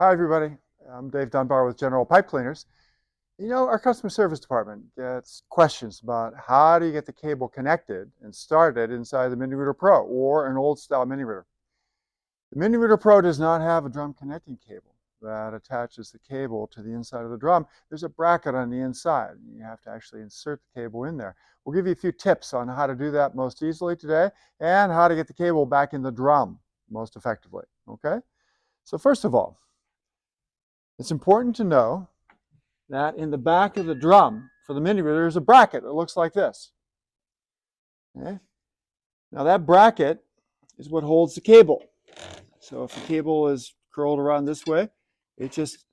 Hi, everybody. I'm Dave Dunbar with General Pipe Cleaners. You know, our customer service department gets questions about how do you get the cable connected and started inside the Mini Router Pro or an old style Mini Router. The Mini Router Pro does not have a drum connecting cable that attaches the cable to the inside of the drum. There's a bracket on the inside. You have to actually insert the cable in there. We'll give you a few tips on how to do that most easily today and how to get the cable back in the drum most effectively. Okay? So first of all, it's important to know that in the back of the drum for the Mini Router is a bracket that looks like this. Okay? Now that bracket is what holds the cable. So if the cable is curled around this way, it just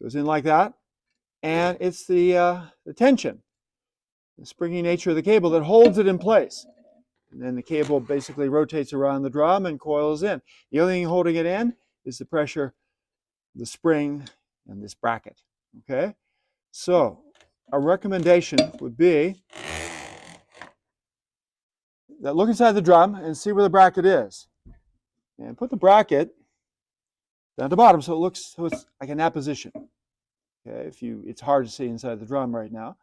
goes in like that, and it's the tension, the springy nature of the cable that holds it in place. And then the cable basically rotates around the drum and coils in. The only thing holding it in is the pressure, the spring, and this bracket. Okay? So our recommendation would be that look inside the drum and see where the bracket is. And put the bracket down at the bottom so it's like in that position. Okay, it's hard to see inside the drum right now,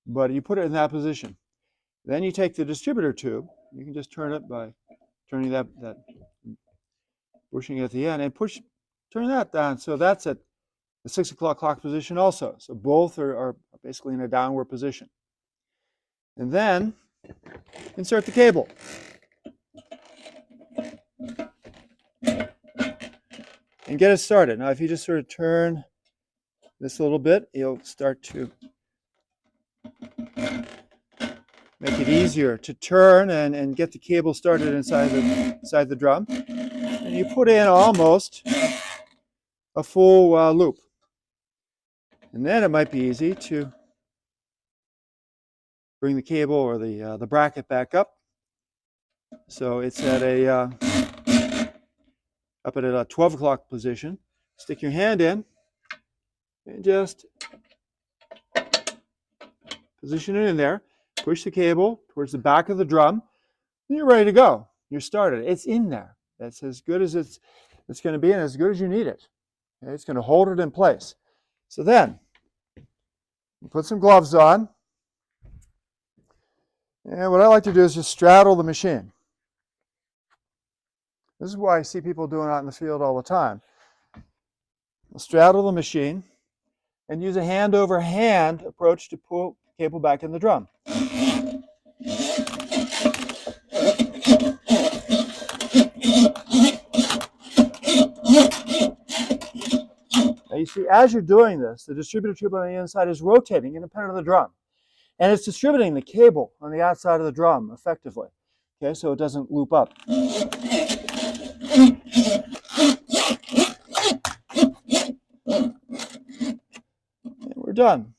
but you put it in that position. Then you take the distributor tube. You can just turn it by turning that bushing at the end and turn that down. So that's at the 6 o'clock clock position also. So both are basically in a downward position. And then insert the cable. And get it started. Now if you just sort of turn this a little bit, you'll start to make it easier to turn and get the cable started inside the drum. And you put in almost a full loop. And then it might be easy to bring the cable or the bracket back up. So it's at up at a 12 o'clock position. Stick your hand in and just position it in there. Push the cable towards the back of the drum. And you're ready to go. You're started. It's in there. That's as good as it's going to be and as good as you need it. Okay? It's going to hold it in place. So then, put some gloves on. And what I like to do is just straddle the machine. This is why I see people doing it out in the field all the time. I'll straddle the machine and use a hand-over-hand approach to pull the cable back in the drum. Now you see, as you're doing this, the distributor tube on the inside is rotating independent of the drum. And it's distributing the cable on the outside of the drum effectively. Okay, so it doesn't loop up. And we're done.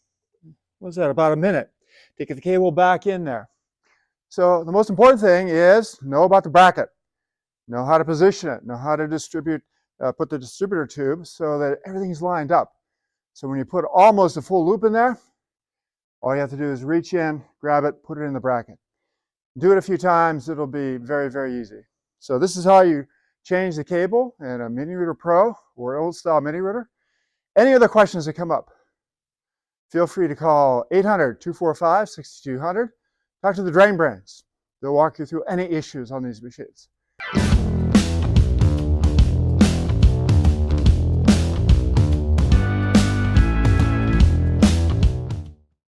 What was that, about a minute to get the cable back in there. So the most important thing is know about the bracket, know how to position it, know how to put the distributor tube so that everything's lined up. So when you put almost a full loop in there, all you have to do is reach in, grab it, put it in the bracket. Do it a few times, it'll be very, very easy. So this is how you change the cable in a Mini Router Pro or old style Mini Router. Any other questions that come up, feel free to call 800-245-6200. Talk to the Drain Brains. They'll walk you through any issues on these machines.